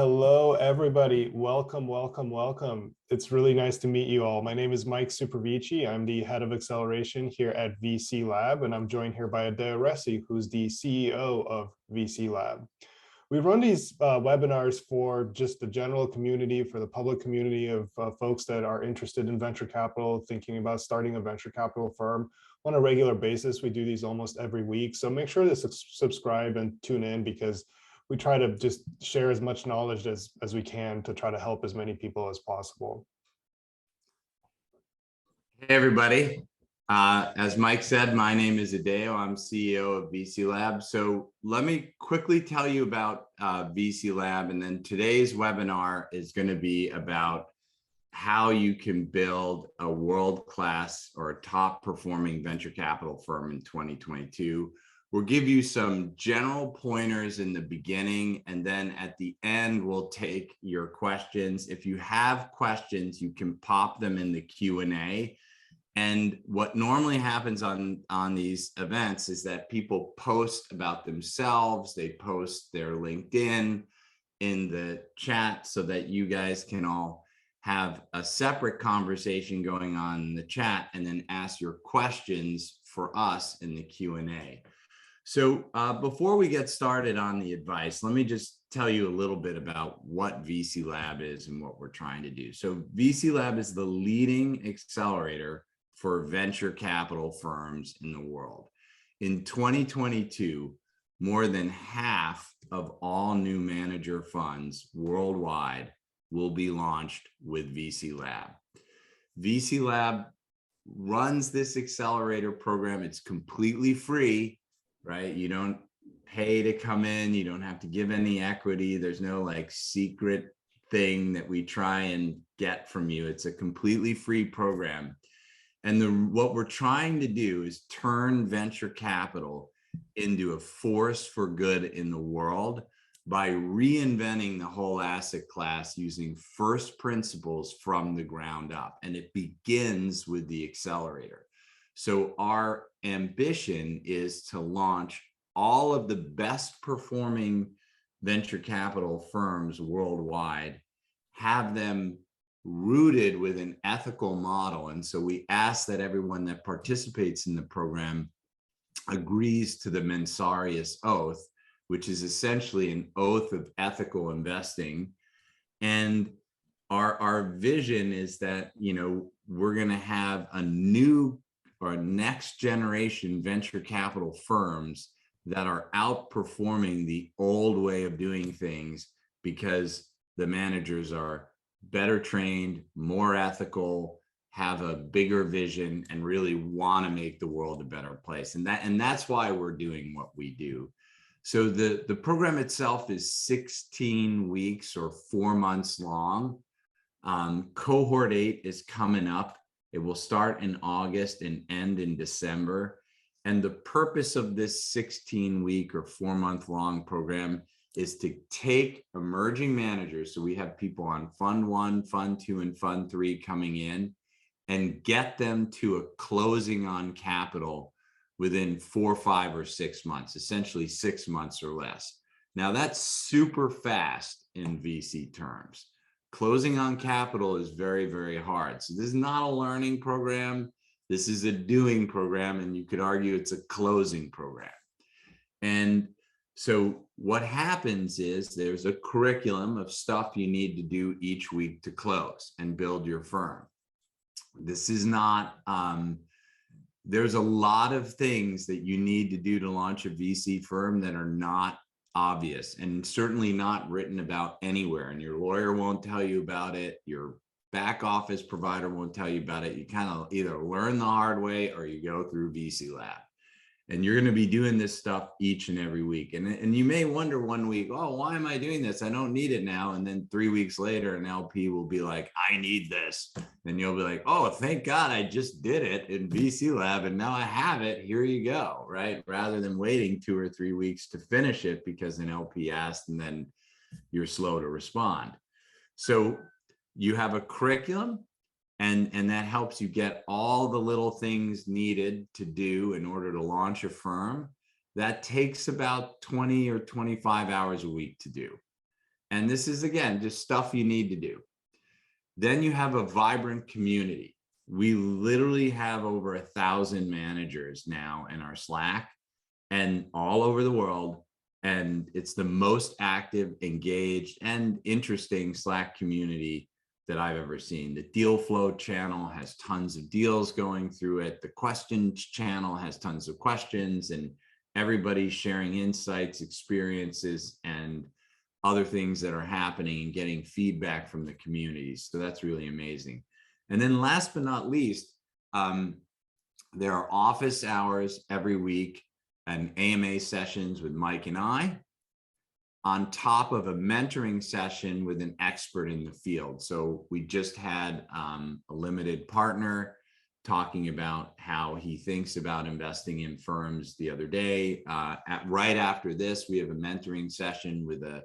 Hello, everybody. Welcome, welcome, welcome. It's really nice to meet you all. My name is Mike Supervici. I'm the head of acceleration here at VC Lab, and I'm joined here by Adeo, who's the CEO of VC Lab. We run these webinars for just the general community, for the public community of folks that are interested in venture capital, thinking about starting a venture capital firm on a regular basis. We do these almost every week. So make sure to subscribe and tune in, because we try to just share as much knowledge as we can to try to help as many people as possible. Hey, everybody. As Mike said, my name is Adeo. I'm CEO of VC Lab. So let me quickly tell you about VC Lab. And then today's webinar is going to be about how you can build a world-class or a top-performing venture capital firm in 2022. We'll give you some general pointers in the beginning, and then at the end, we'll take your questions. If you have questions, you can pop them in the Q&A. And what normally happens on these events is that people post about themselves, they post their LinkedIn in the chat so that you guys can all have a separate conversation going on in the chat and then ask your questions for us in the Q&A. So before we get started on the advice, let me just tell you a little bit about what VC Lab is and what we're trying to do. So VC Lab is the leading accelerator for venture capital firms in the world. In 2022, more than half of all new manager funds worldwide will be launched with VC Lab. VC Lab runs this accelerator program. It's completely free. Right? You don't pay to come in. You don't have to give any equity. There's no like secret thing that we try and get from you. It's a completely free program. And what we're trying to do is turn venture capital into a force for good in the world by reinventing the whole asset class using first principles from the ground up. And it begins with the accelerator. So our ambition is to launch all of the best performing venture capital firms worldwide, have them rooted with an ethical model. And so we ask that everyone that participates in the program agrees to the Mensarius Oath, which is essentially an oath of ethical investing. And our vision is that, we're going to have a new or next generation venture capital firms that are outperforming the old way of doing things because the managers are better trained, more ethical, have a bigger vision, and really want to make the world a better place. And that's why we're doing what we do. So the program itself is 16 weeks or 4 months long. Cohort 8 is coming up. It will start in August and end in December. And the purpose of this 16-week or 4-month-long program is to take emerging managers. So we have people on Fund 1, Fund 2, and Fund 3 coming in and get them to a closing on capital within 4, 5, or 6 months, essentially 6 months or less. Now that's super fast in VC terms. Closing on capital is very, very hard. So this is not a learning program. This is a doing program, and you could argue it's a closing program. And so what happens is there's a curriculum of stuff you need to do each week to close and build your firm. This is not, there's a lot of things that you need to do to launch a VC firm that are not obvious and certainly not written about anywhere, and your lawyer won't tell you about it, your back office provider won't tell you about it. You kind of either learn the hard way or you go through VC Lab. And you're going to be doing this stuff each and every week. And you may wonder one week, oh, why am I doing this? I don't need it now. And then 3 weeks later, an LP will be like, I need this. And you'll be like, oh, thank God I just did it in VC Lab. And now I have it. Here you go. Right. Rather than waiting 2 or 3 weeks to finish it because an LP asked and then you're slow to respond. So you have a curriculum. And that helps you get all the little things needed to do in order to launch a firm. That takes about 20 or 25 hours a week to do. And this is, again, just stuff you need to do. Then you have a vibrant community. We literally have over 1,000 managers now in our Slack and all over the world. And it's the most active, engaged, and interesting Slack community that I've ever seen. The deal flow channel has tons of deals going through it. The questions channel has tons of questions, and everybody's sharing insights, experiences, and other things that are happening and getting feedback from the communities. So that's really amazing. And then last but not least, there are office hours every week and AMA sessions with Mike and I, on top of a mentoring session with an expert in the field. So we just had a limited partner talking about how he thinks about investing in firms the other day. Right after this, we have a mentoring session with a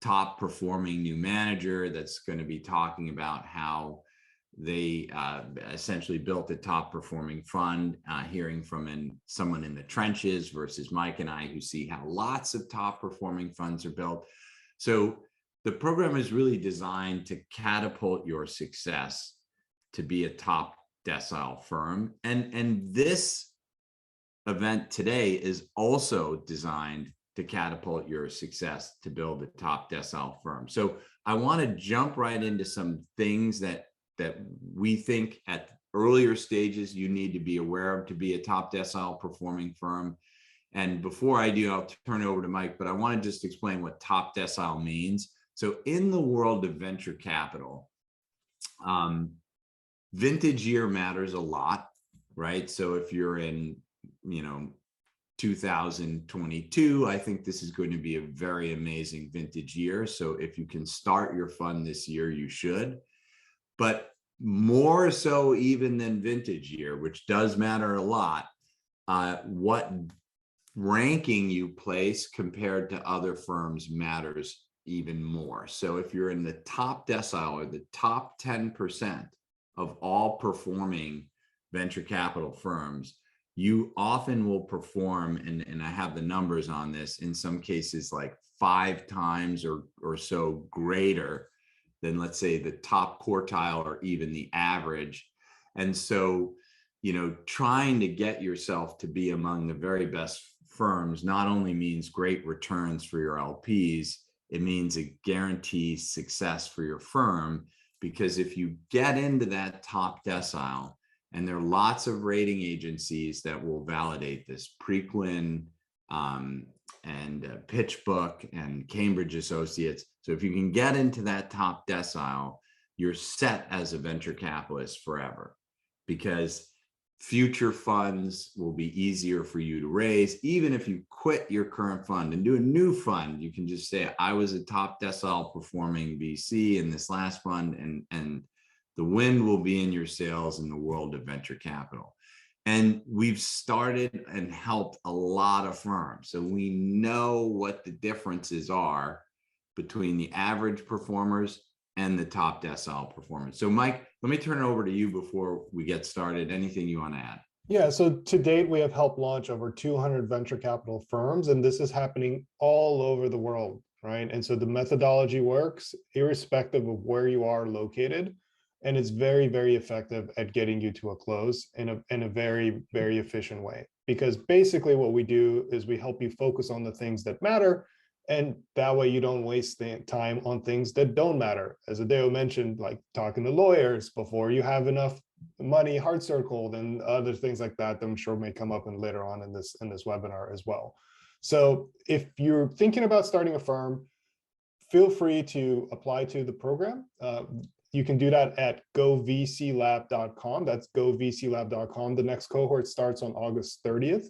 top performing new manager that's going to be talking about how they essentially built a top performing fund, hearing from someone in the trenches versus Mike and I, who see how lots of top performing funds are built. So the program is really designed to catapult your success to be a top decile firm. And this event today is also designed to catapult your success to build a top decile firm. So I want to jump right into some things that we think at earlier stages you need to be aware of to be a top decile performing firm. And before I do, I'll turn it over to Mike, but I want to just explain what top decile means. So in the world of venture capital, vintage year matters a lot, right? So if you're in, 2022, I think this is going to be a very amazing vintage year. So if you can start your fund this year, you should. But more so even than vintage year, which does matter a lot, what ranking you place compared to other firms matters even more. So if you're in the top decile or the top 10% of all performing venture capital firms, you often will perform, and I have the numbers on this, in some cases like 5 times or so greater than, let's say, the top quartile or even the average. And so, trying to get yourself to be among the very best firms not only means great returns for your LPs, it means a guaranteed success for your firm, because if you get into that top decile, and there are lots of rating agencies that will validate this, Preqin and PitchBook and Cambridge Associates. So if you can get into that top decile, you're set as a venture capitalist forever, because future funds will be easier for you to raise. Even if you quit your current fund and do a new fund, you can just say, I was a top decile performing VC in this last fund, and the wind will be in your sails in the world of venture capital. And we've started and helped a lot of firms. So we know what the differences are between the average performers and the top decile performers. So Mike, let me turn it over to you before we get started. Anything you want to add? Yeah, so to date, we have helped launch over 200 venture capital firms, and this is happening all over the world, right? And so the methodology works irrespective of where you are located. And it's very, very effective at getting you to a close in a very, very efficient way. Because basically what we do is we help you focus on the things that matter. And that way you don't waste time on things that don't matter. As Adeo mentioned, like talking to lawyers before you have enough money hard circled and other things like that I'm sure may come up later on in this webinar as well. So if you're thinking about starting a firm, feel free to apply to the program. You can do that at govclab.com. That's govclab.com. The next cohort starts on August 30th.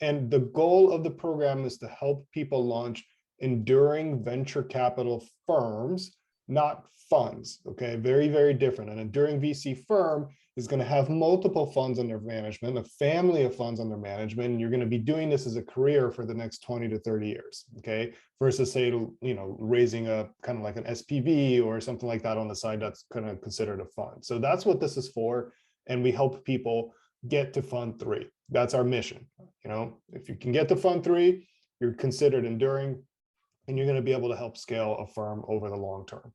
And the goal of the program is to help people launch enduring venture capital firms, not funds. Okay, very, very different. An enduring VC firm is going to have multiple funds under management, a family of funds under management, and you're going to be doing this as a career for the next 20 to 30 years, okay? Versus say, raising a kind of like an SPV or something like that on the side that's kind of considered a fund. So that's what this is for, and we help people get to fund 3. That's our mission. If you can get to fund 3, you're considered enduring. and you're going to be able to help scale a firm over the long term.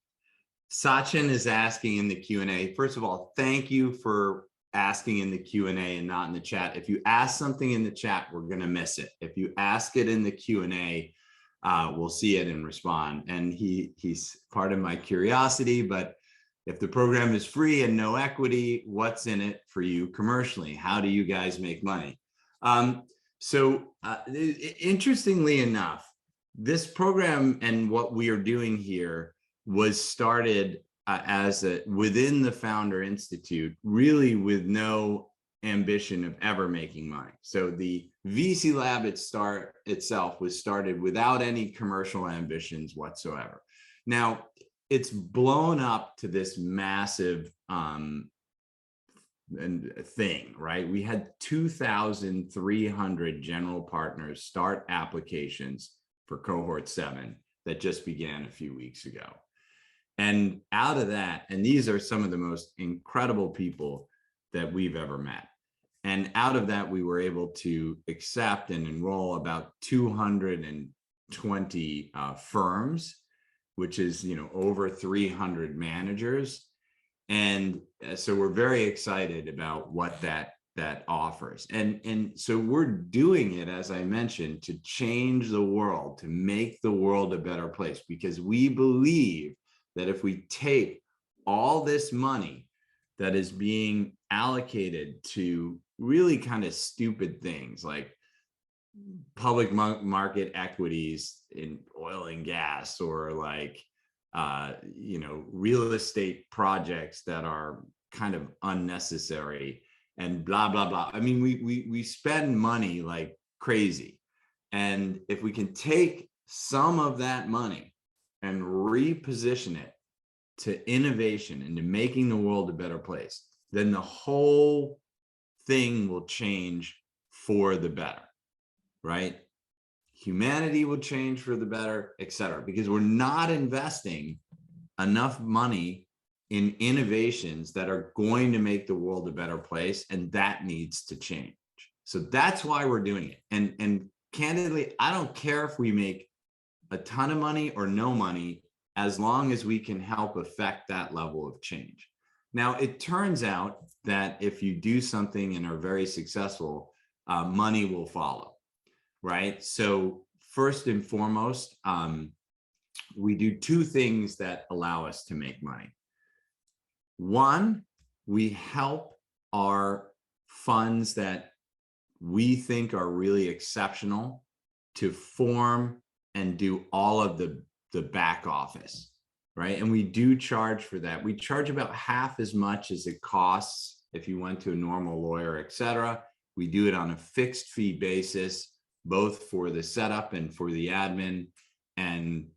Sachin is asking in the Q&A. First of all, thank you for asking in the Q&A and not in the chat. If you ask something in the chat, we're going to miss it. If you ask it in the Q&A, we'll see it and respond. And he's part of my curiosity, but if the program is free and no equity, what's in it for you commercially? How do you guys make money? Interestingly enough, this program and what we are doing here was started within the Founder Institute, really with no ambition of ever making money. So the VC Lab itself was started without any commercial ambitions whatsoever. Now, it's blown up to this massive thing, right? We had 2,300 general partners start applications for Cohort 7 that just began a few weeks ago. And out of that, and these are some of the most incredible people that we've ever met. And out of that, we were able to accept and enroll about 220 firms, which is, over 300 managers. And so we're very excited about what that offers. And so we're doing it, as I mentioned, to change the world, to make the world a better place, because we believe that if we take all this money that is being allocated to really kind of stupid things like public market equities in oil and gas, or like, real estate projects that are kind of unnecessary and blah, blah, blah. I mean, we spend money like crazy. And if we can take some of that money and reposition it to innovation and to making the world a better place, then the whole thing will change for the better, right? Humanity will change for the better, et cetera, because we're not investing enough money in innovations that are going to make the world a better place, and that needs to change. So that's why we're doing it. And candidly, I don't care if we make a ton of money or no money, as long as we can help affect that level of change. Now, it turns out that if you do something and are very successful, money will follow, right? So first and foremost, we do two things that allow us to make money. One, we help our funds that we think are really exceptional to form and do all of the back office, right? And we do charge for that. We charge about half as much as it costs if you went to a normal lawyer, et cetera. We do it on a fixed fee basis, both for the setup and for the admin. And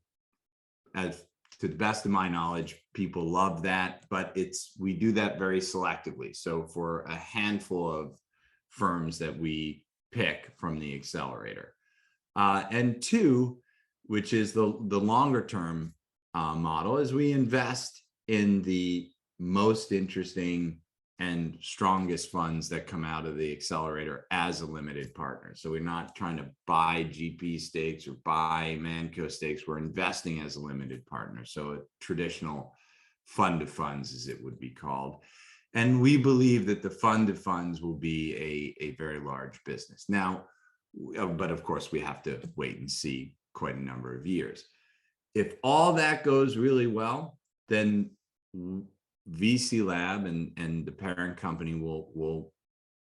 as to the best of my knowledge, people love that, but we do that very selectively. So for a handful of firms that we pick from the accelerator. And two, which is the longer term model, is we invest in the most interesting and strongest funds that come out of the accelerator as a limited partner. So we're not trying to buy GP stakes or buy Manco stakes. We're investing as a limited partner. So a traditional fund of funds, as it would be called. And we believe that the fund of funds will be a very large business. Now, but of course, we have to wait and see quite a number of years. If all that goes really well, then VC Lab and the parent company will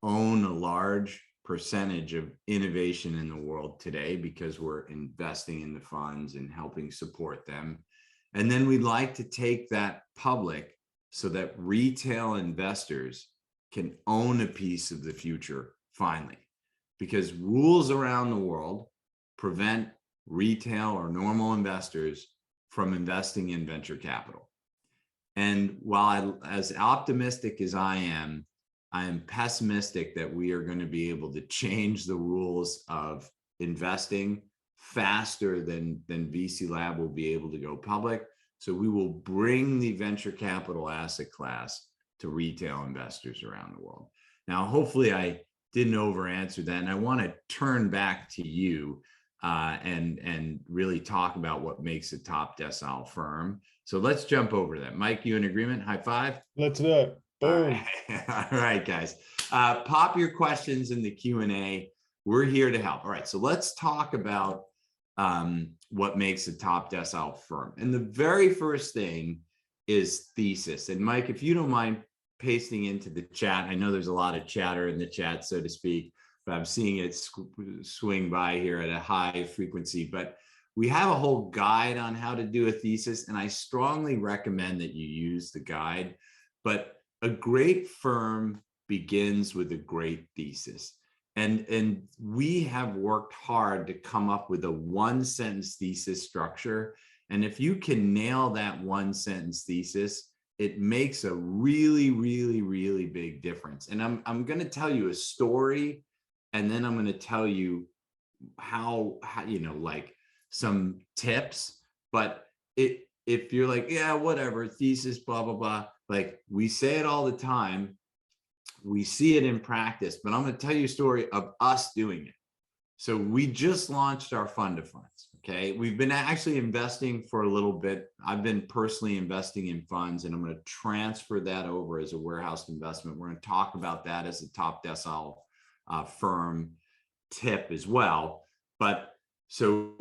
own a large percentage of innovation in the world today, because we're investing in the funds and helping support them. And then we'd like to take that public so that retail investors can own a piece of the future finally, because rules around the world prevent retail or normal investors from investing in venture capital. And while as optimistic as I am pessimistic that we are going to be able to change the rules of investing faster than VC Lab will be able to go public. So we will bring the venture capital asset class to retail investors around the world. Now, hopefully I didn't over answer that. And I want to turn back to you and really talk about what makes a top decile firm. So let's jump over to that. Mike, you in agreement? High five. Let's do it. Boom. All right, guys. Pop your questions in the Q&A. We're here to help. All right, so let's talk about what makes a top decile firm. And the very first thing is thesis. And Mike, if you don't mind pasting into the chat, I know there's a lot of chatter in the chat, so to speak, but I'm seeing it swing by here at a high frequency. But we have a whole guide on how to do a thesis, and I strongly recommend that you use the guide. But a great firm begins with a great thesis. And we have worked hard to come up with a one-sentence thesis structure. And if you can nail that one-sentence thesis, it makes a really, really, really big difference. And I'm going to tell you a story, and then I'm going to tell you how you know, like some tips. But if you're like, yeah, whatever, thesis, blah, blah, blah, like we say it all the time, we see it in practice, but I'm going to tell you a story of us doing it. So we just launched our fund of funds. Okay. We've been actually investing for a little bit. I've been personally investing in funds, and I'm going to transfer that over as a warehouse investment. We're going to talk about that as a top decile firm tip as well. But so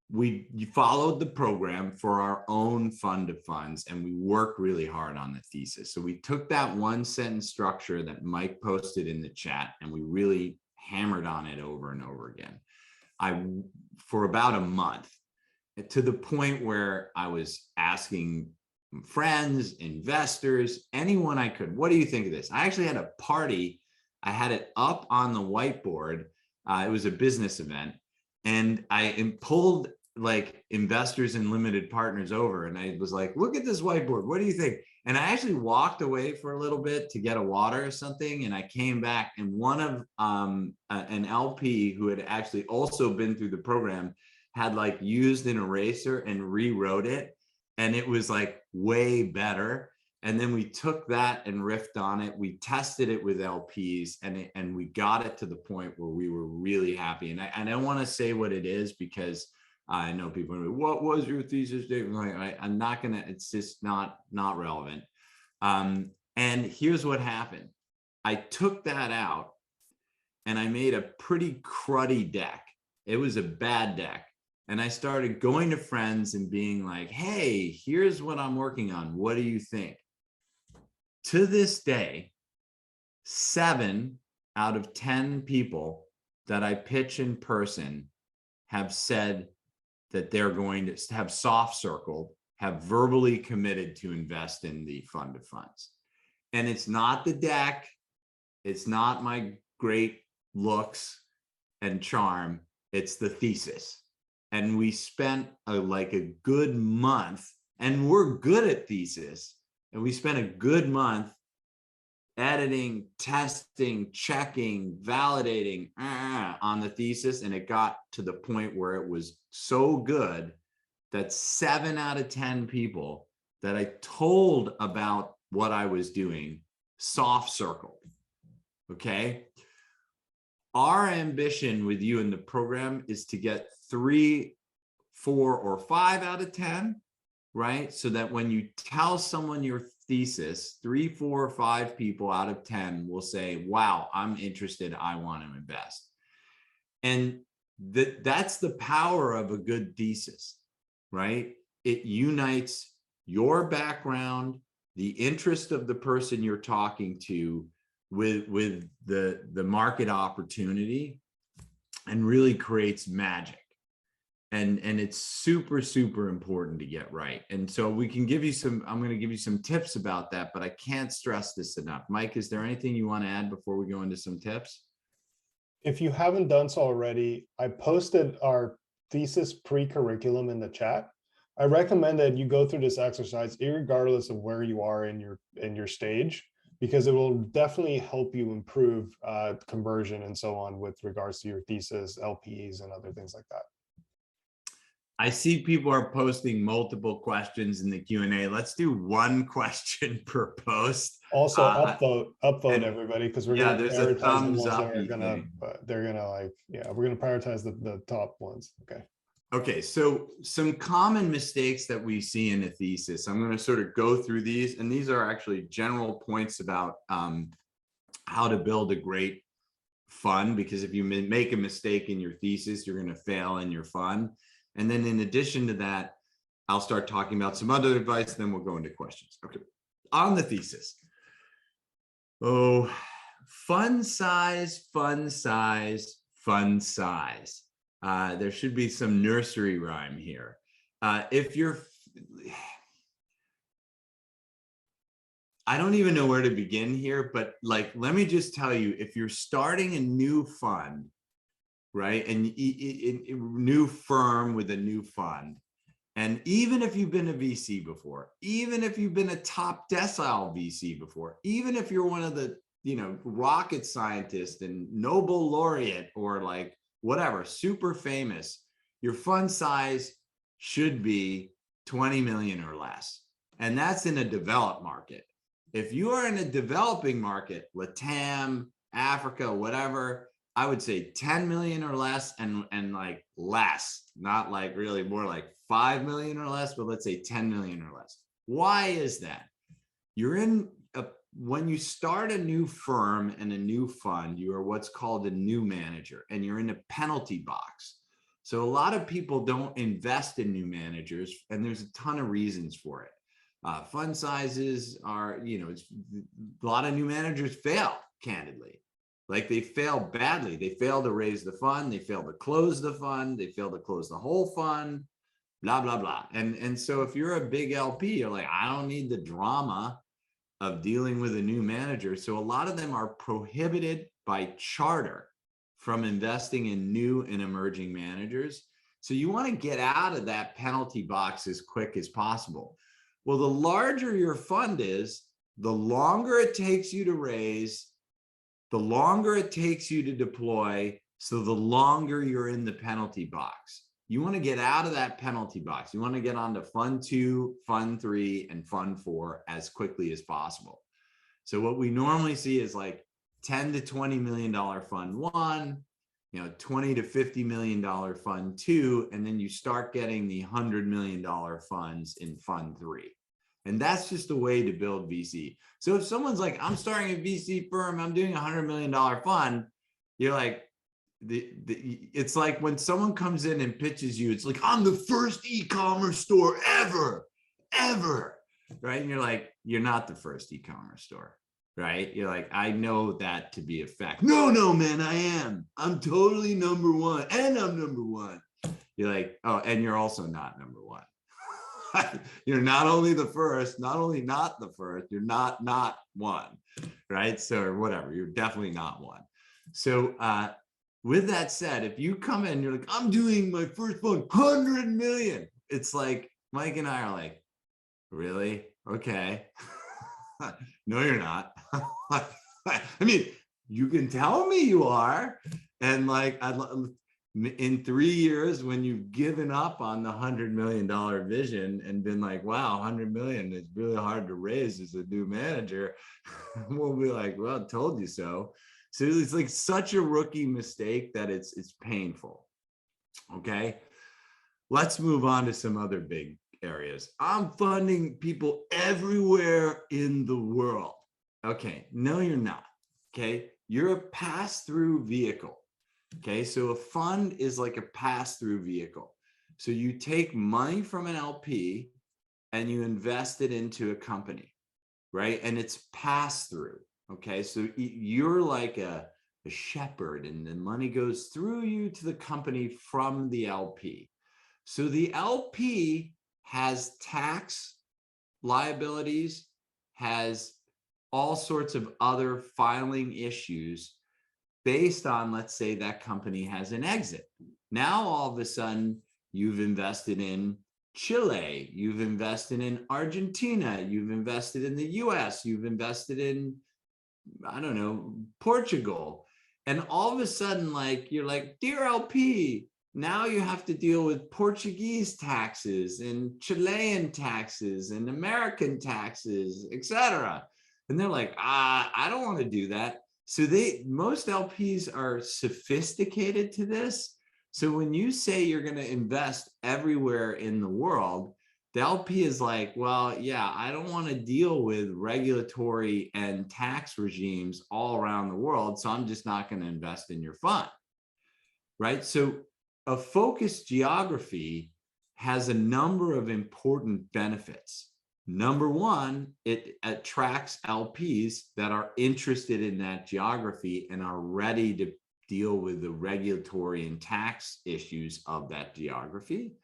we followed the program for our own fund of funds, and we worked really hard on the thesis. So we took that one sentence structure that Mike posted in the chat, and we really hammered on it over and over again. For about a month, to the point where I was asking friends, investors, anyone I could, what do you think of this? I actually had a party. I had it up on the whiteboard. It was a business event, and I pulled like investors and limited partners over, and I was like, look at this whiteboard, what do you think? And I actually walked away for a little bit to get a water or something, and I came back, and one of an LP who had actually also been through the program had like used an eraser and rewrote it, and it was like way better. And then we took that and riffed on it. We tested it with LPs, and we got it to the point where we were really happy. And I don't want to say what it is, because I know people are like, what was your thesis statement? I'm not gonna, it's just not relevant. And here's what happened. I took that out and I made a pretty cruddy deck. It was a bad deck. And I started going to friends and being like, hey, here's what I'm working on. What do you think? To this day, 7 out of 10 people that I pitch in person have said that they're going to have soft circled, have verbally committed to invest in the fund of funds. And it's not the deck, it's not my great looks and charm, it's the thesis. And we spent like a good month, and we're good at thesis, and we spent a good month editing, testing, checking, validating on the thesis. And it got to the point where it was so good that 7 out of 10 people that I told about what I was doing soft circled. Okay. Our ambition with you in the program is to get 3, 4, or 5 out of 10, right? So that when you tell someone your thesis, 3, 4, or 5 people out of 10 will say, wow, I'm interested, I want to invest. And that's the power of a good thesis, right? It unites your background, the interest of the person you're talking to with the market opportunity, and really creates magic. And it's super, super important to get right. And so we can give you some, I'm going to give you some tips about that, but I can't stress this enough. Mike, is there anything you want to add before we go into some tips? If you haven't done so already, I posted our thesis pre-curriculum in the chat. I recommend that you go through this exercise regardless of where you are in your stage, because it will definitely help you improve conversion and so on with regards to your thesis, LPs, and other things like that. I see people are posting multiple questions in the Q&A. Let's do one question per post. Also, upvote and everybody, because we're yeah, gonna there's a prioritize the thumbs ones that up are gonna, thing. they're gonna like, yeah, we're gonna prioritize the top ones. Okay. Okay, so some common mistakes that we see in a thesis. I'm going to sort of go through these, and these are actually general points about how to build a great fund, because if you make a mistake in your thesis, you're going to fail in your fund. And then in addition to that, I'll start talking about some other advice, then we'll go into questions. Okay, on the thesis. Oh, fund size, fund size, fund size. There should be some nursery rhyme here. If you're, I don't even know where to begin here, but like, let me just tell you, if you're starting a new fund, right, and a new firm with a new fund, and even if you've been a VC before, even if you've been a top decile VC before, even if you're one of the, rocket scientists and Nobel laureate or like whatever, super famous, your fund size should be 20 million or less. And that's in a developed market. If you are in a developing market, LATAM, Africa, whatever, I would say 10 million or less, and like less, not like really more like 5 million or less, but let's say 10 million or less. Why is that? When you start a new firm and a new fund, you are what's called a new manager, and you're in a penalty box. So a lot of people don't invest in new managers, and there's a ton of reasons for it. Fund sizes are, a lot of new managers fail, candidly. Like they fail badly. They fail to raise the fund. They fail to close the fund. They fail to close the whole fund, blah, blah, blah. And so if you're a big LP, you're like, I don't need the drama of dealing with a new manager. So a lot of them are prohibited by charter from investing in new and emerging managers. So you want to get out of that penalty box as quick as possible. Well, the larger your fund is, the longer it takes you to raise, the longer it takes you to deploy, so the longer you're in the penalty box. You want to get out of that penalty box. You want to get onto fund 2, fund 3, and fund 4 as quickly as possible. So what we normally see is like $10 to $20 million fund 1, $20 to $50 million fund 2, and then you start getting the $100 million funds in fund 3. And that's just a way to build VC. So if someone's like, I'm starting a VC firm, I'm doing $100 million fund, you're like, it's like when someone comes in and pitches you, it's like, I'm the first e-commerce store ever, right? And you're like, you're not the first e-commerce store, right? You're like, I know that to be a fact. No, man, I am. I'm totally number one, and I'm number one. You're like, oh, and you're also not number one. You're not only the first, not only not the first, you're not one, right? So, or whatever, you're definitely not one. So, with that said, if you come in, you're like, I'm doing my first fund, 100 million. It's like, Mike and I are like, really? Okay. No, you're not. I mean, you can tell me you are. And like, in 3 years, when you've given up on the $100 million vision and been like, wow, 100 million is really hard to raise as a new manager, we'll be like, well, told you so. So it's like such a rookie mistake that it's painful. Okay, let's move on to some other big areas. I'm funding people everywhere in the world. Okay, no, you're not. Okay, you're a pass-through vehicle. Okay, so a fund is like a pass-through vehicle. So you take money from an LP and you invest it into a company, right? And it's pass-through. Okay, so you're like a shepherd, and the money goes through you to the company from the LP. So the LP has tax liabilities, has all sorts of other filing issues based on, let's say, that company has an exit. Now, all of a sudden, you've invested in Chile, you've invested in Argentina, you've invested in the US, you've invested in, I don't know, Portugal. And all of a sudden, like, you're like, dear LP, now you have to deal with Portuguese taxes and Chilean taxes and American taxes, etc. And they're like, I don't want to do that. So most LPs are sophisticated to this. So when you say you're going to invest everywhere in the world, the LP is like, well, yeah, I don't want to deal with regulatory and tax regimes all around the world, so I'm just not going to invest in your fund, right? So a focused geography has a number of important benefits. Number one, it attracts LPs that are interested in that geography and are ready to deal with the regulatory and tax issues of that geography.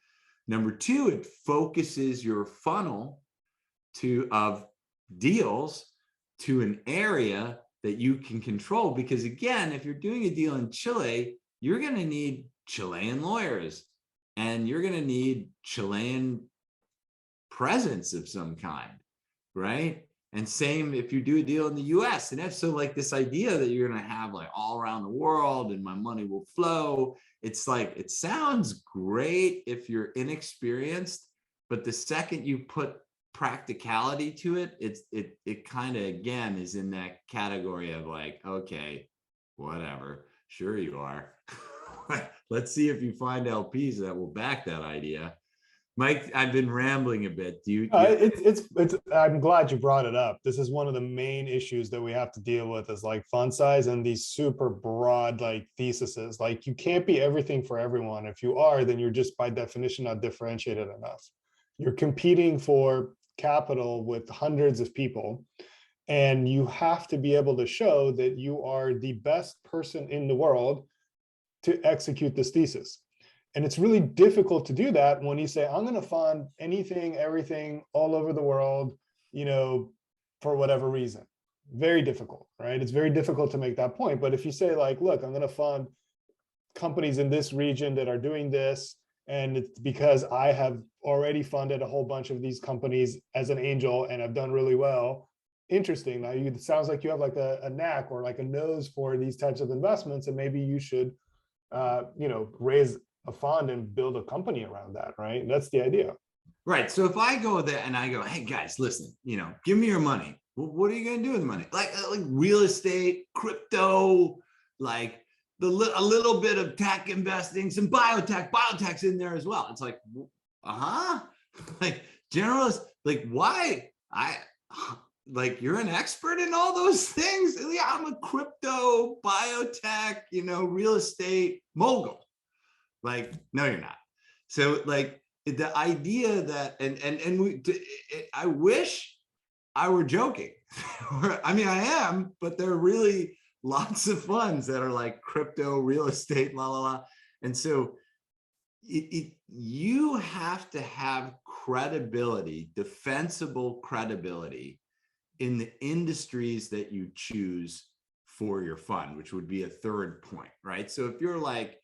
Number two, it focuses your funnel of deals to an area that you can control. Because again, if you're doing a deal in Chile, you're going to need Chilean lawyers and you're going to need Chilean presence of some kind, right? And same if you do a deal in the US. And if so, like this idea that you're going to have like all around the world and my money will flow, it's like, it sounds great if you're inexperienced, but the second you put practicality to it, it kind of, again, is in that category of like, okay, whatever, sure you are. Let's see if you find LPs that will back that idea. Mike, I've been rambling a bit. I'm glad you brought it up. This is one of the main issues that we have to deal with is like font size and these super broad like theses. Like you can't be everything for everyone. If you are, then you're just by definition not differentiated enough. You're competing for capital with hundreds of people, and you have to be able to show that you are the best person in the world to execute this thesis. And it's really difficult to do that when you say, I'm going to fund anything, everything all over the world, for whatever reason. Very difficult, right? It's very difficult to make that point. But if you say like, look, I'm going to fund companies in this region that are doing this, and it's because I have already funded a whole bunch of these companies as an angel and I've done really well. Interesting. Now it sounds like you have like a knack or like a nose for these types of investments, and maybe you should, raise a fund and build a company around that, right? That's the idea. Right. So if I go there and I go, hey guys, listen, give me your money. Well, what are you going to do with the money? Like real estate, crypto, like a little bit of tech investing, some biotech's in there as well. It's like, like generalist, like why? Like you're an expert in all those things. Yeah, I'm a crypto, biotech, real estate mogul. Like, no, you're not. So like the idea that, I wish I were joking. I mean, I am, but there are really lots of funds that are like crypto, real estate, la, la, la. And so you have to have credibility, defensible credibility in the industries that you choose for your fund, which would be a third point, right? So if you're like,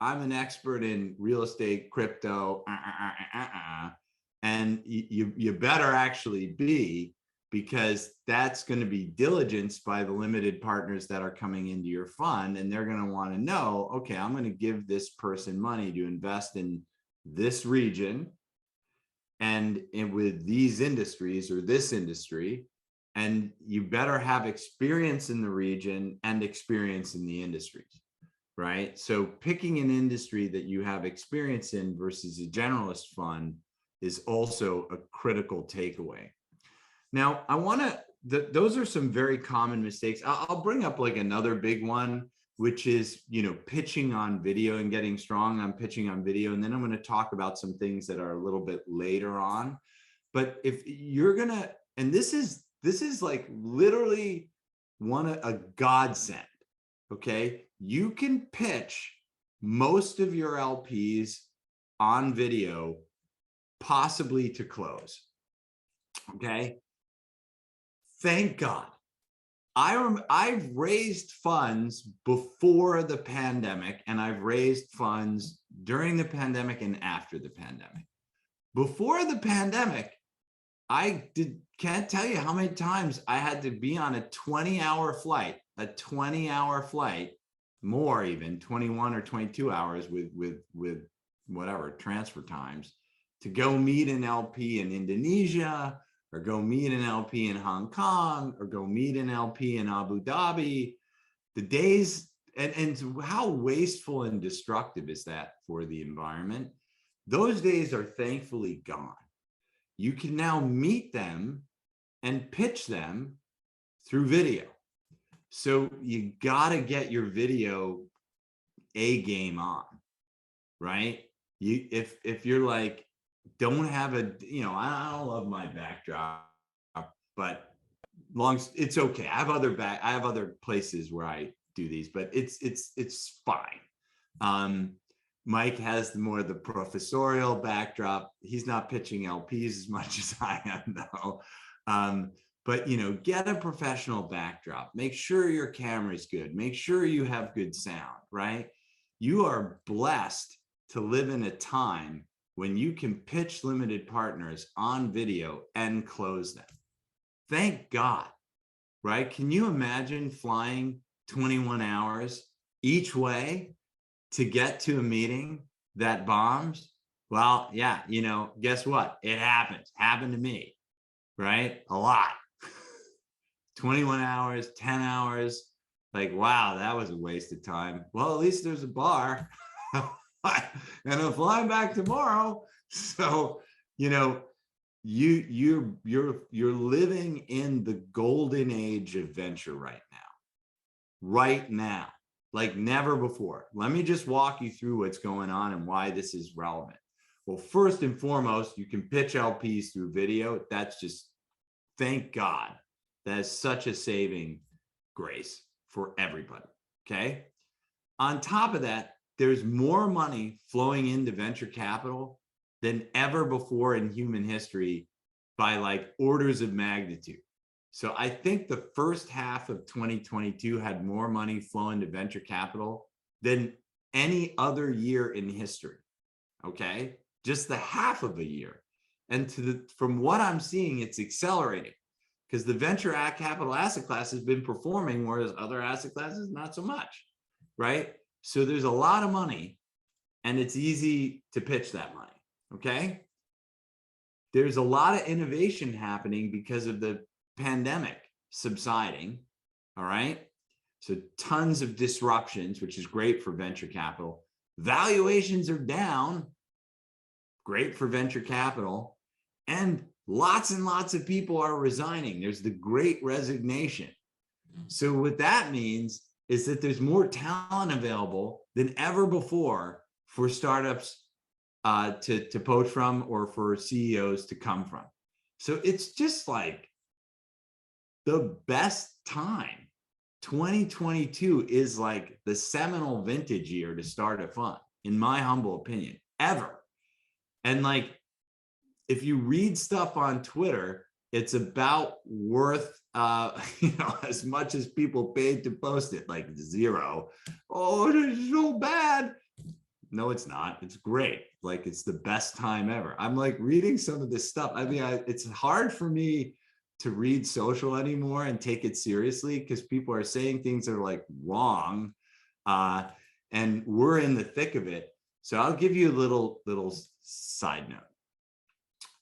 I'm an expert in real estate, crypto, and you better actually be, because that's going to be diligenced by the limited partners that are coming into your fund, and they're going to want to know, okay, I'm going to give this person money to invest in this region and with these industries or this industry, and you better have experience in the region and experience in the industries. Right. So picking an industry that you have experience in versus a generalist fund is also a critical takeaway. Now, I want to, those are some very common mistakes. I'll bring up like another big one, which is, pitching on video and getting strong on pitching on video. And then I'm going to talk about some things that are a little bit later on. But if you're going to, and this is like literally a godsend. Okay. You can pitch most of your LPs on video, possibly to close. Okay. Thank God. I've raised funds before the pandemic, and I've raised funds during the pandemic and after the pandemic. Before the pandemic, can't tell you how many times I had to be on a 20-hour flight more, even 21 or 22 hours with whatever transfer times to go meet an LP in Indonesia, or go meet an LP in Hong Kong, or go meet an LP in Abu Dhabi. The days, and how wasteful and destructive is that for the environment? Those days are thankfully gone. You can now meet them and pitch them through video. So you got to get your video A game on, right? If you're like, don't have a, I don't love my backdrop, but it's okay. I have other places where I do these, but it's fine. Mike has more the professorial backdrop. He's not pitching LPs as much as I am, though. But get a professional backdrop. Make sure your camera's good. Make sure you have good sound, right? You are blessed to live in a time when you can pitch limited partners on video and close them. Thank God, right? Can you imagine flying 21 hours each way to get to a meeting that bombs? Well, yeah, guess what? It happens. Happened to me, right? A lot. 21 hours, 10 hours. Like, wow, that was a waste of time. Well, at least there's a bar. And I'm flying back tomorrow. So, you're living in the golden age of venture right now, like never before. Let me just walk you through what's going on and why this is relevant. Well, first and foremost, you can pitch LPs through video. That's just, thank God. That is such a saving grace for everybody, okay? On top of that, there's more money flowing into venture capital than ever before in human history by like orders of magnitude. So I think the first half of 2022 had more money flowing to venture capital than any other year in history, okay? Just the half of a year. And from what I'm seeing, it's accelerating because the venture capital asset class has been performing, whereas other asset classes, not so much, right? So there's a lot of money and it's easy to pitch that money, okay? There's a lot of innovation happening because of the pandemic subsiding, all right? So tons of disruptions, which is great for venture capital. Valuations are down, great for venture capital. And lots of people are resigning. There's the great resignation. So what that means is that there's more talent available than ever before for startups to poach from or for CEOs to come from. So it's just like the best time. 2022 is like the seminal vintage year to start a fund, in my humble opinion, ever. And like, if you read stuff on Twitter, it's about worth as much as people paid to post it, like zero. Oh, it's so bad. No, it's not. It's great. Like, it's the best time ever. I'm like reading some of this stuff. I mean, it's hard for me to read social anymore and take it seriously because people are saying things that are like wrong. And we're in the thick of it. So I'll give you a little side note.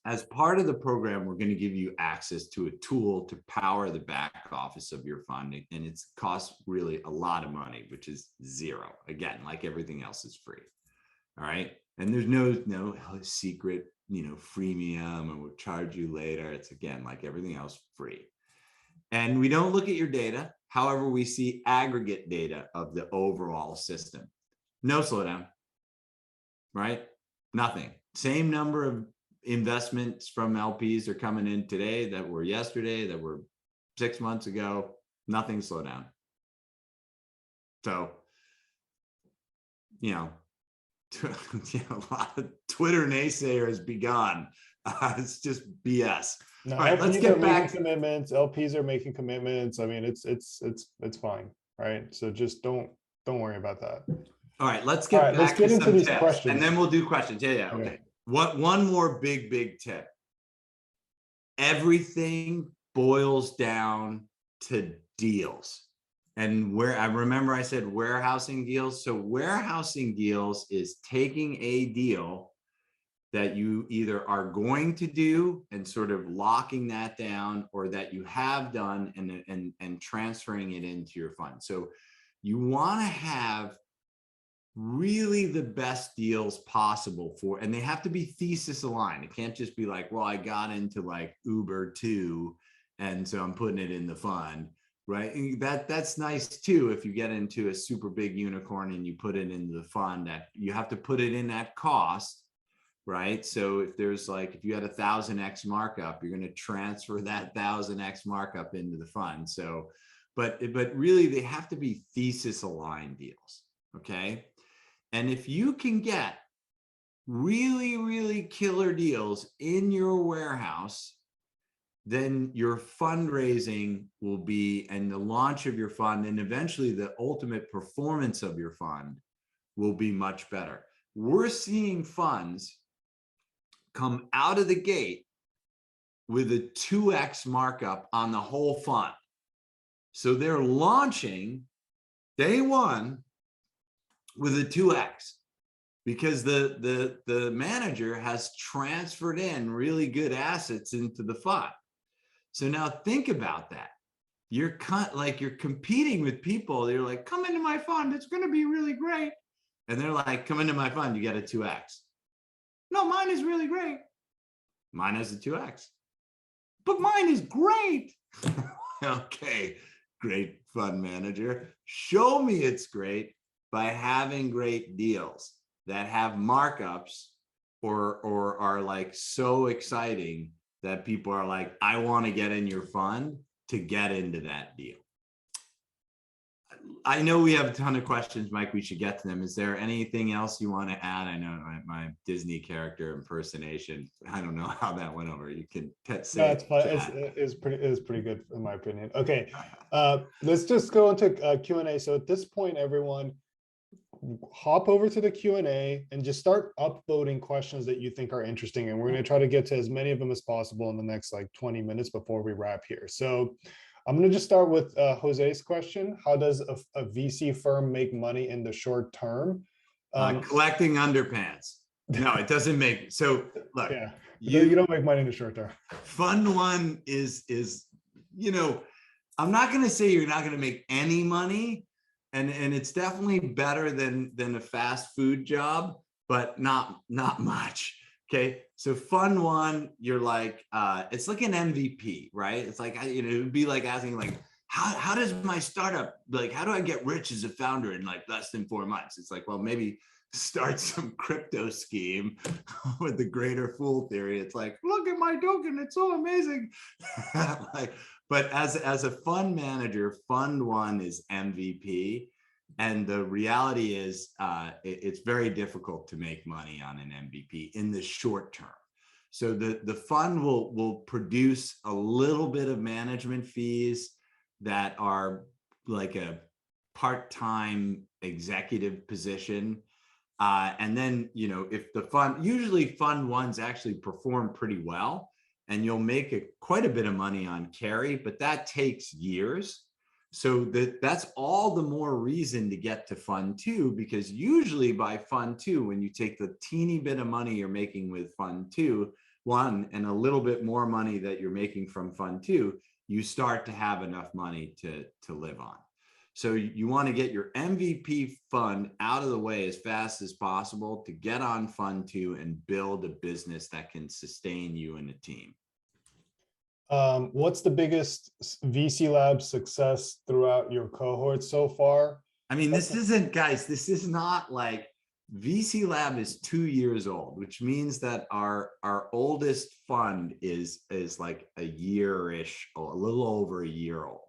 As part of the program, we're going to give you access to a tool to power the back office of your funding. And it costs really a lot of money, which is zero. Again, like everything else is free. All right. And there's no secret, freemium, and we'll charge you later. It's, again, like everything else, free. And we don't look at your data. However, we see aggregate data of the overall system. No slowdown, right? Nothing. Same number of investments from LPs are coming in today that were yesterday, that were 6 months ago. Nothing slowed down. So, a lot of Twitter naysayers be gone. It's just BS. No, all right, LPs let's get back. Commitments. LPs are making commitments. I mean, it's fine, right? So just don't worry about that. All right, let's get back to into some these tips, questions, and then we'll do questions. Yeah, okay. One more big tip. Everything boils down to deals. And where I remember I said warehousing deals. So warehousing deals is taking a deal that you either are going to do and sort of locking that down, or that you have done and transferring it into your fund. So you want to have really the best deals possible for, and they have to be thesis aligned. It can't just be like, well, I got into like Uber too, and so I'm putting it in the fund, right? And that's nice too. If you get into a super big unicorn and you put it into the fund, that you have to put it in at cost, right? So if there's like, if you had 1,000x markup, you're going to transfer that 1,000x markup into the fund. So, but really they have to be thesis aligned deals. Okay. And if you can get really, really killer deals in your warehouse, then your fundraising will be, and the launch of your fund, and eventually the ultimate performance of your fund will be much better. We're seeing funds come out of the gate with a 2x markup on the whole fund. So they're launching day one with a 2x because the manager has transferred in really good assets into the fund. So now think about that. You're competing with people. They're like, come into my fund, it's going to be really great. And they're like, come into my fund, you get a 2x. No, mine is really great. Mine has a 2x. But mine is great. Okay, great fund manager. Show me it's great by having great deals that have markups or are like so exciting that people are like, I want to get in your fund to get into that deal. I know we have a ton of questions, Mike. We should get to them. Is there anything else you want to add? I know my Disney character impersonation, I don't know how that went over. You can say. No, it's fine. It's pretty good in my opinion. Okay, let's just go into Q&A. So at this point, everyone, hop over to the Q&A and just start upvoting questions that you think are interesting. And we're going to try to get to as many of them as possible in the next like 20 minutes before we wrap here. So I'm going to just start with Jose's question. How does a VC firm make money in the short term? Collecting underpants. No, it doesn't make. So look, yeah, you don't make money in the short term. Fund one is, you know, I'm not going to say you're not going to make any money. And it's definitely better than a fast food job, but not much. Okay. So fund one, you're like, it's like an MVP, right? It's like, you know, it would be like asking like, how does my startup, like, how do I get rich as a founder in like less than 4 months? It's like, well, maybe start some crypto scheme with the greater fool theory. It's like, look at my token, it's so amazing. Like, but as a fund manager, fund one is MVP. And the reality is it's very difficult to make money on an MVP in the short term. So the fund will produce a little bit of management fees that are like a part-time executive position. And then, you know, if the fund, usually fund ones actually perform pretty well, and you'll make quite a bit of money on carry, but that takes years. So that's all the more reason to get to fund two, because usually by fund two, when you take the teeny bit of money you're making with fund one and a little bit more money that you're making from fund two, you start to have enough money to live on. So you want to get your MVP fund out of the way as fast as possible to get on fund two and build a business that can sustain you and a team. What's the biggest VC Lab success throughout your cohort so far? I mean, this isn't, guys, this is not like, VC Lab is 2 years old, which means that our oldest fund is like a year-ish, a little over a year old.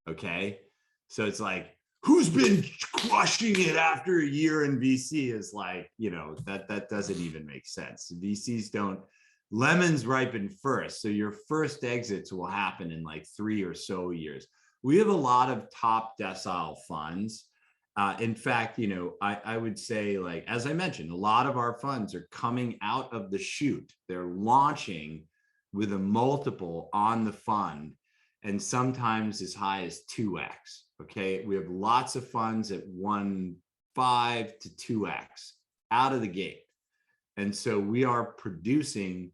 Okay. So it's like, who's been crushing it after a year in VC is like, you know, that doesn't even make sense. VCs don't, lemons ripen first. So your first exits will happen in like 3 or so years. We have a lot of top decile funds. In fact, you know, I would say, like, as I mentioned, a lot of our funds are coming out of the chute. They're launching with a multiple on the fund, and sometimes as high as 2x. Okay, we have lots of funds at 1.5 to 2x out of the gate. And so we are producing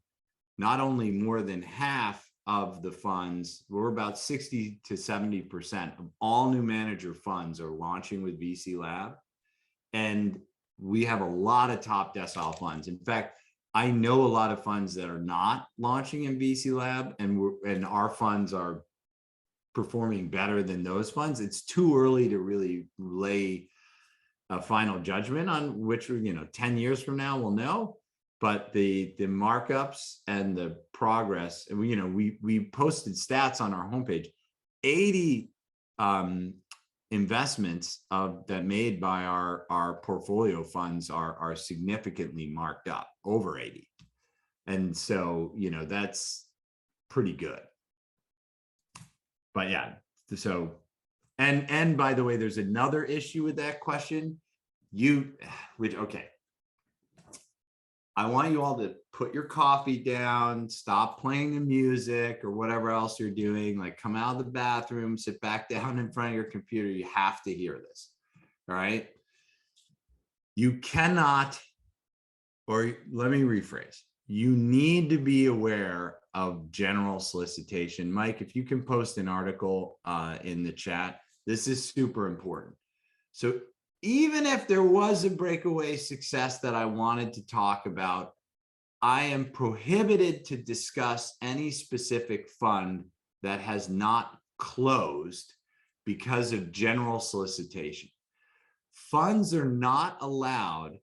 not only more than half of the funds, we're about 60 to 70% of all new manager funds are launching with VC Lab. And we have a lot of top decile funds. In fact, I know a lot of funds that are not launching in VC Lab, and our funds are performing better than those funds. It's too early to really lay a final judgment on which, 10 years from now we'll know. But the markups and the progress, and we posted stats on our homepage. 80 investments that made by our portfolio funds are significantly marked up, over 80. And so, that's pretty good. But yeah, so, and by the way, there's another issue with that question. Okay. I want you all to put your coffee down, stop playing the music or whatever else you're doing, like come out of the bathroom, sit back down in front of your computer. You have to hear this. All right. You cannot, or let me rephrase. You need to be aware of general solicitation. Mike, if you can post an article in the chat, this is super important. So even if there was a breakaway success that I wanted to talk about, I am prohibited to discuss any specific fund that has not closed because of general solicitation. Funds are not allowed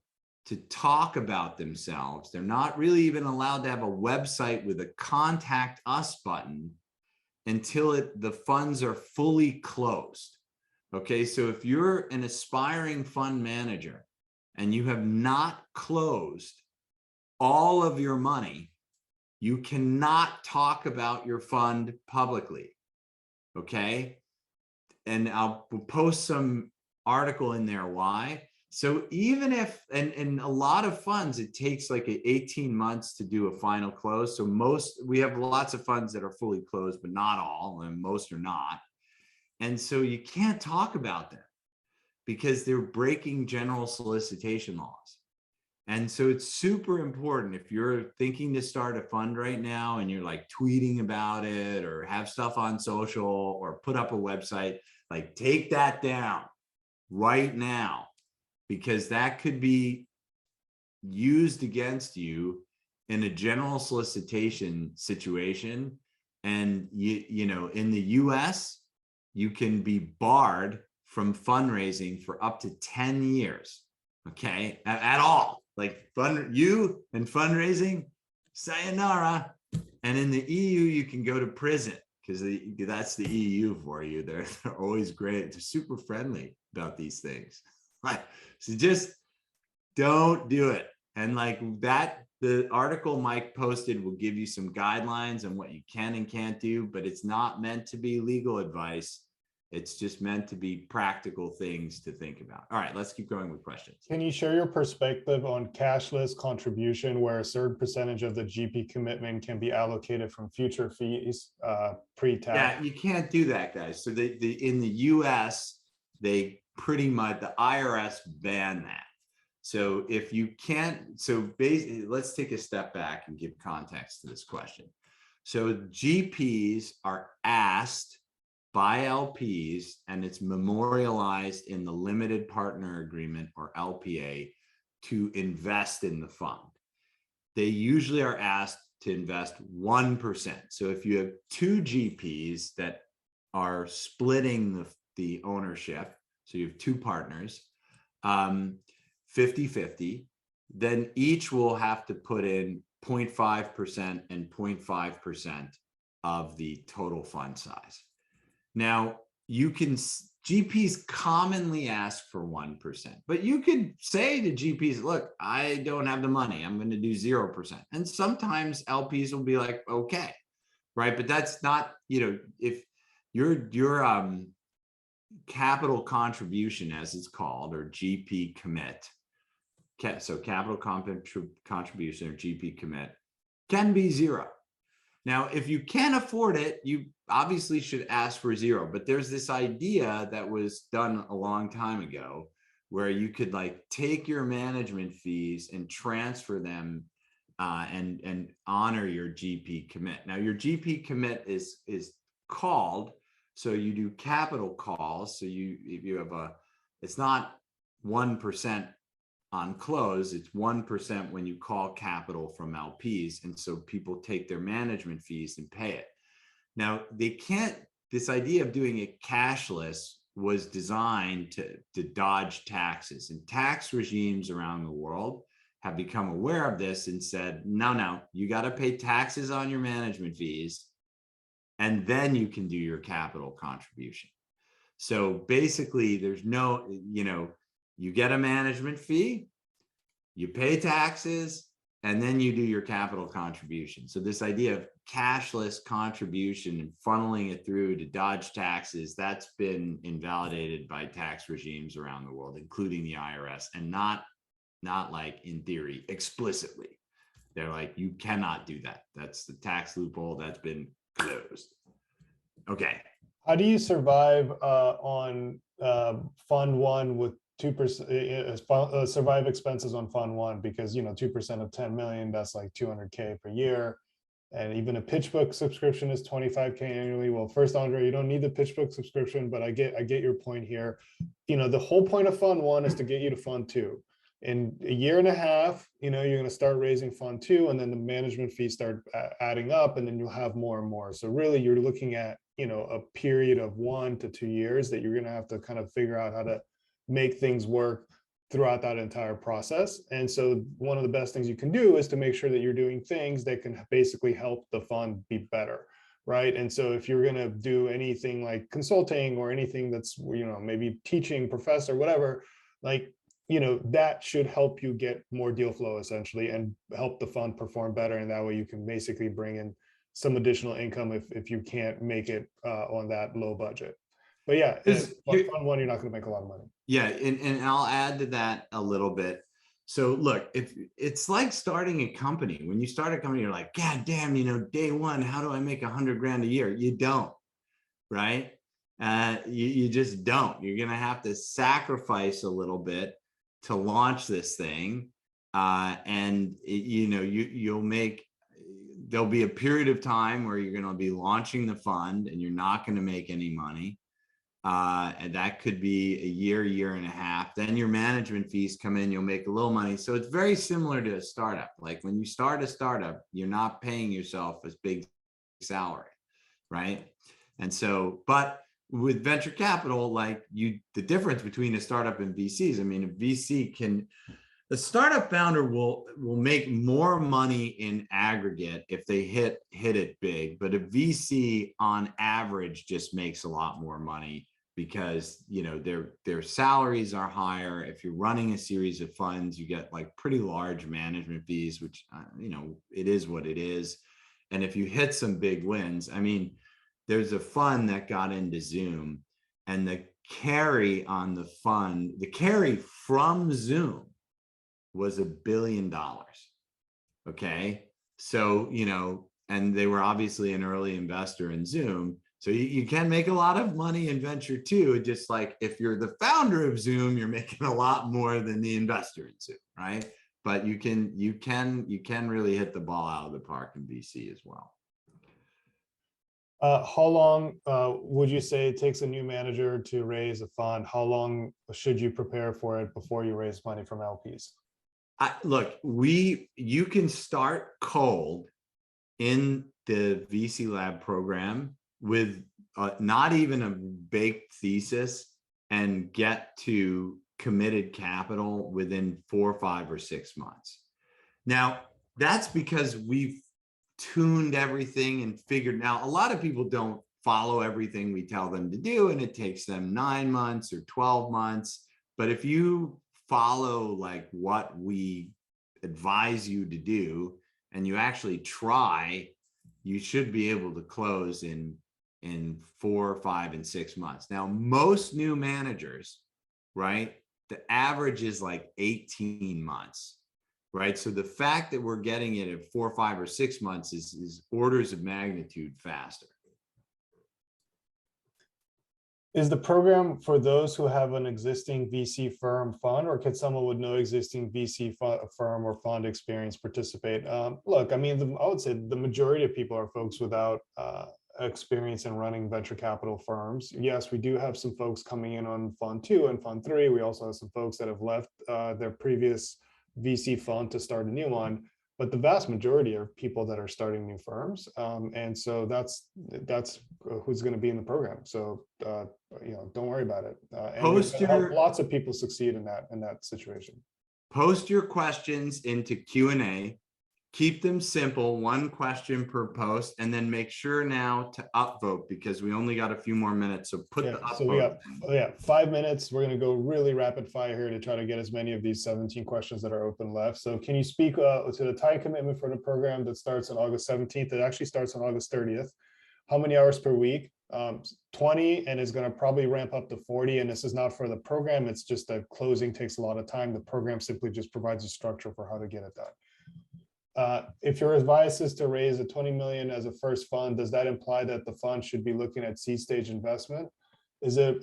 to talk about themselves. They're not really even allowed to have a website with a contact us button until the funds are fully closed. Okay, so if you're an aspiring fund manager and you have not closed all of your money, you cannot talk about your fund publicly. Okay, and I'll post some article in there why. So even if, and a lot of funds, it takes like 18 months to do a final close. So we have lots of funds that are fully closed, but not all, and most are not. And so you can't talk about them because they're breaking general solicitation laws. And so it's super important if you're thinking to start a fund right now and you're like tweeting about it or have stuff on social or put up a website, like take that down right now, because that could be used against you in a general solicitation situation. And in the US, you can be barred from fundraising for up to 10 years, okay, at all. Like you and fundraising, sayonara. And in the EU, you can go to prison because that's the EU for you. They're always great. They're super friendly about these things. So just don't do it. And like that, the article Mike posted will give you some guidelines on what you can and can't do, but it's not meant to be legal advice. It's just meant to be practical things to think about. All right, let's keep going with questions. Can you share your perspective on cashless contribution, where a certain percentage of the GP commitment can be allocated from future fees pre-tax? Yeah, you can't do that, guys. So in the US, they pretty much, the IRS banned that. So if you can't, so basically, let's take a step back and give context to this question. So GPs are asked by LPs, and it's memorialized in the limited partner agreement or LPA, to invest in the fund. They usually are asked to invest 1%. So if you have two GPs that are splitting the ownership, so you have two partners, 50-50, then each will have to put in 0.5% and 0.5% of the total fund size. Now, GPs commonly ask for 1%, but you could say to GPs, look, I don't have the money, I'm going to do 0%. And sometimes LPs will be like, okay, right? But that's not, if your capital contribution, as it's called, or GP commit, so capital contribution or GP commit can be 0. Now, if you can't afford it, you obviously should ask for zero. But there's this idea that was done a long time ago where you could like take your management fees and transfer them and honor your GP commit. Now, your GP commit is called, so you do capital calls. So if you have it's not 1% on close, it's 1% when you call capital from LPs. And so people take their management fees and pay it. Now, this idea of doing it cashless was designed to dodge taxes, and tax regimes around the world have become aware of this and said, no, you got to pay taxes on your management fees, and then you can do your capital contribution. So basically there's no, you get a management fee, you pay taxes, and then you do your capital contribution. So this idea of cashless contribution and funneling it through to dodge taxes, that's been invalidated by tax regimes around the world, including the IRS, and not like in theory, explicitly. They're like, you cannot do that. That's the tax loophole that's been closed. Okay. How do you survive on fund one with 2%, survive expenses on fund one? Because 2% of 10 million, that's like 200K per year. And even a pitch book subscription is 25K annually. Well, first, Andre, you don't need the pitch book subscription, but I get your point here. The whole point of fund one is to get you to fund two. In a year and a half, you're going to start raising fund two, and then the management fees start adding up, and then you'll have more and more. So really, you're looking at a period of 1 to 2 years that you're going to have to kind of figure out how to make things work throughout that entire process. And so one of the best things you can do is to make sure that you're doing things that can basically help the fund be better, right? And so if you're going to do anything like consulting or anything that's maybe teaching, professor, whatever, like that should help you get more deal flow essentially and help the fund perform better. And that way you can basically bring in some additional income if you can't make it on that low budget. But yeah, fund one, you're not going to make a lot of money. Yeah, and I'll add to that a little bit. So look, if it's like starting a company. When you start a company, you're like, God damn, day one, how do I make 100 grand a year? You don't, right? You just don't. You're gonna have to sacrifice a little bit to launch this thing, and you'll make. There'll be a period of time where you're going to be launching the fund and you're not going to make any money. And that could be a year and a half. Then your management fees come in, you'll make a little money. So it's very similar to a startup. Like when you start a startup, you're not paying yourself a big salary, right? And so, but with venture capital, the difference between a startup and VCs, I mean, the startup founder will make more money in aggregate if they hit it big, but a VC on average just makes a lot more money because their salaries are higher. If you're running a series of funds, you get like pretty large management fees, which it is what it is. And if you hit some big wins, I mean, there's a fund that got into Zoom, and the carry on the fund, the carry from Zoom was $1 billion. Okay. So, and they were obviously an early investor in Zoom. So you can make a lot of money in venture too. Just like if you're the founder of Zoom, you're making a lot more than the investor in Zoom, right? But you can really hit the ball out of the park in VC as well. How long would you say it takes a new manager to raise a fund? How long should you prepare for it before you raise money from LPs? Look, you can start cold in the VC Lab program with not even a baked thesis and get to committed capital within 4, 5, or 6 months. Now, that's because we've tuned everything and figured. Now, a lot of people don't follow everything we tell them to do, and it takes them 9 months or 12 months. But if you follow like what we advise you to do and you actually try, you should be able to close in 4, 5, and 6 months. Now, most new managers, right, the average is like 18 months. right? So the fact that we're getting it at 4, 5, or 6 months is orders of magnitude faster. Is the program for those who have an existing VC firm fund, or can someone with no existing VC firm or fund experience participate? Look, I mean, I would say the majority of people are folks without experience in running venture capital firms. Yes, we do have some folks coming in on fund 2 and fund 3. We also have some folks that have left their previous VC fund to start a new one. But the vast majority are people that are starting new firms, and so that's who's going to be in the program. So don't worry about it. And we're going to help lots of people succeed in that situation. Post your questions into Q&A. Keep them simple, 1 question per post, and then make sure now to upvote because we only got a few more minutes. So put the upvote. So we got 5 minutes. We're going to go really rapid fire here to try to get as many of these 17 questions that are open left. So can you speak to the time commitment for the program that starts on August 17th? It actually starts on August 30th. How many hours per week? 20, and is going to probably ramp up to 40. And this is not for the program. It's just that closing takes a lot of time. The program simply just provides a structure for how to get it done. If your advice is to raise a 20 million as a first fund, does that imply that the fund should be looking at seed stage investment? Is it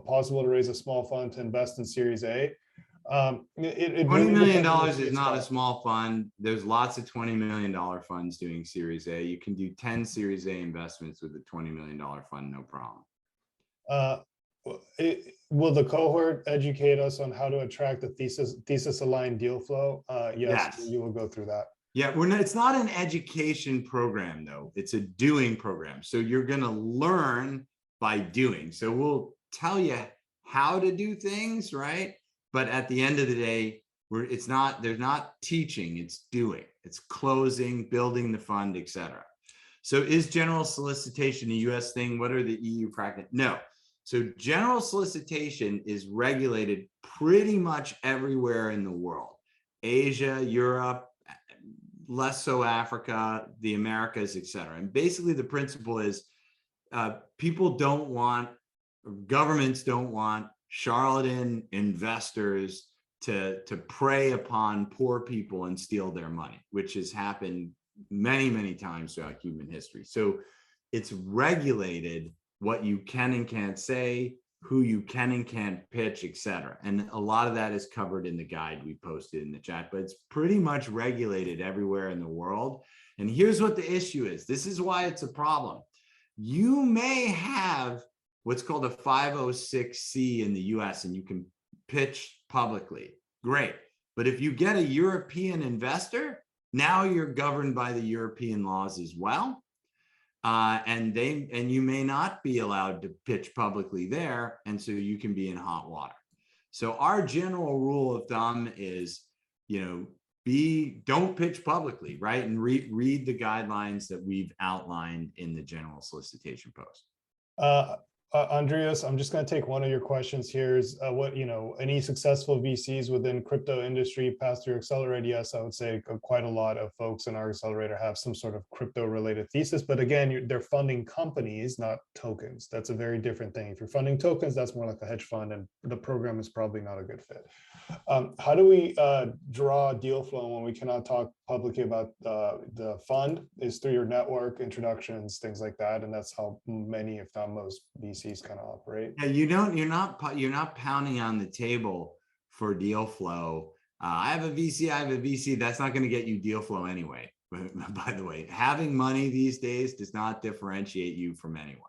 possible to raise a small fund to invest in Series A? $20 million is not a small fund. There's lots of $20 million funds doing Series A. You can do 10 Series A investments with a $20 million fund, no problem. Will the cohort educate us on how to attract the thesis aligned deal flow? Yes, you will go through that. Yeah, it's not an education program though. It's a doing program. So you're going to learn by doing. So we'll tell you how to do things, right? But at the end of the day, there's not teaching, it's doing. It's closing, building the fund, etc. So is general solicitation a US thing? What are the EU practices? No. So general solicitation is regulated pretty much everywhere in the world. Asia, Europe, less so Africa, the Americas, etc. And basically the principle is people don't want, governments don't want charlatan investors to prey upon poor people and steal their money, which has happened many, many times throughout human history. So it's regulated what you can and can't say, who you can and can't pitch, etc. And a lot of that is covered in the guide we posted in the chat, but it's pretty much regulated everywhere in the world. And here's what the issue is. This is why it's a problem. You may have what's called a 506C in the US and you can pitch publicly. Great. But if you get a European investor, now you're governed by the European laws as well. And you may not be allowed to pitch publicly there, and so you can be in hot water. So our general rule of thumb is, don't pitch publicly, right? And read the guidelines that we've outlined in the general solicitation post. Andreas, I'm just going to take one of your questions here. Is any successful VCs within crypto industry pass through Accelerate? Yes, I would say quite a lot of folks in our accelerator have some sort of crypto related thesis, but again, they're funding companies, not tokens. That's a very different thing. If you're funding tokens, that's more like a hedge fund, and the program is probably not a good fit. How do we draw deal flow when we cannot talk publicly about the fund? Is through your network, introductions, things like that, and that's how many, if not most, VCs kind of operate. Yeah, you're not pounding on the table for deal flow. I have a VC. That's not going to get you deal flow anyway. By the way, having money these days does not differentiate you from anyone.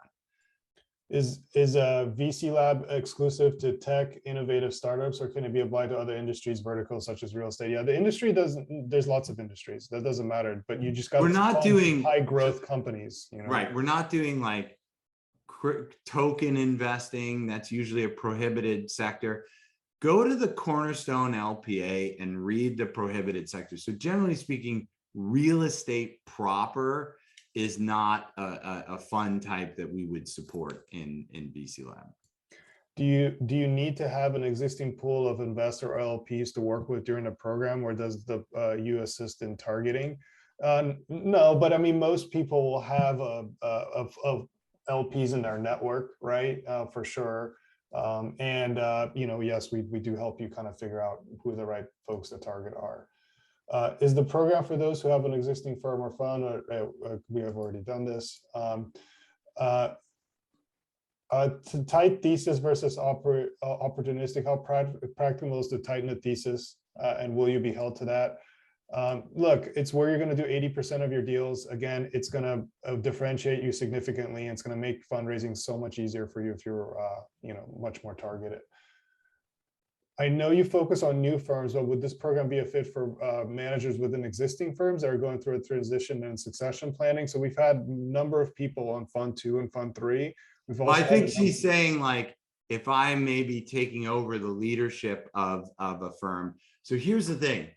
Is a VC lab exclusive to tech innovative startups, or can it be applied to other industries, verticals such as real estate? Yeah, the industry doesn't. There's lots of industries. That doesn't matter. But you just got. We're not doing high growth companies. Right. We're not doing like token investing. That's usually a prohibited sector. Go to the Cornerstone LPA and read the prohibited sector. So generally speaking, real estate proper is not a fund type that we would support in VC Lab. Do you need to have an existing pool of investor or LPs to work with during the program, or does you assist in targeting? No, but I mean, most people will have a LPs in their network, right? For sure. Yes, we do help you kind of figure out who the right folks to target are. Is the program for those who have an existing firm or fund, or we have already done this. To tight thesis versus opportunistic, how practical is to tighten a thesis, and will you be held to that? Look, it's where you're going to do 80% of your deals. Again, it's going to differentiate you significantly, and it's going to make fundraising so much easier for you if you're much more targeted. I know you focus on new firms, but would this program be a fit for managers within existing firms that are going through a transition and succession planning? So we've had a number of people on Fund 2 and Fund 3. Well, I think she's saying, like, if I may be taking over the leadership of a firm. So here's the thing.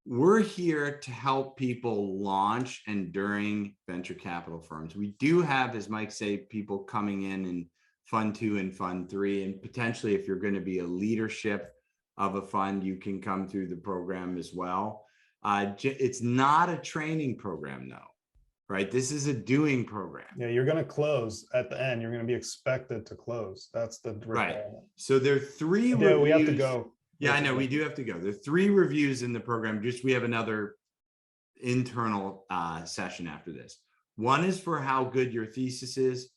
We're here to help people launch and during venture capital firms. We do have, as Mike said, people coming in Fund 2 and Fund 3, and potentially if you're going to be a leadership of a fund, you can come through the program as well. It's not a training program though, right? This is a doing program. Yeah, you're going to close at the end. You're going to be expected to close. That's the right. So there are 3 reviews. Yeah, we have to go. Yeah, I know we do have to go. There are 3 reviews in the program. We have another internal session after this. 1 is for how good your thesis is.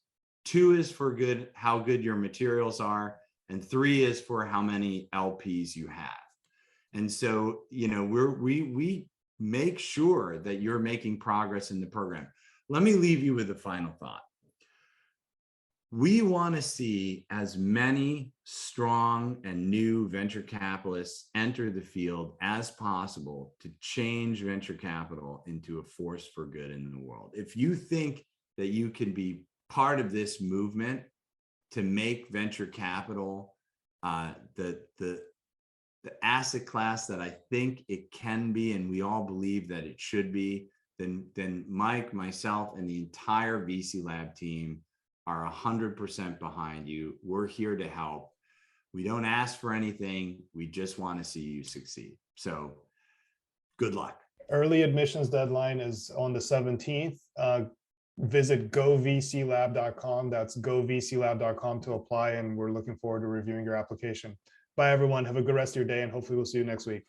2 is for how good your materials are. And 3 is for how many LPs you have. And so, we make sure that you're making progress in the program. Let me leave you with a final thought. We want to see as many strong and new venture capitalists enter the field as possible to change venture capital into a force for good in the world. If you think that you can be part of this movement to make venture capital the asset class that I think it can be, and we all believe that it should be, then Mike, myself, and the entire VC Lab team are 100% behind you. We're here to help. We don't ask for anything. We just want to see you succeed. So good luck. Early admissions deadline is on the 17th. Visit govclab.com. That's govclab.com to apply, and we're looking forward to reviewing your application. Bye, everyone. Have a good rest of your day, and hopefully we'll see you next week.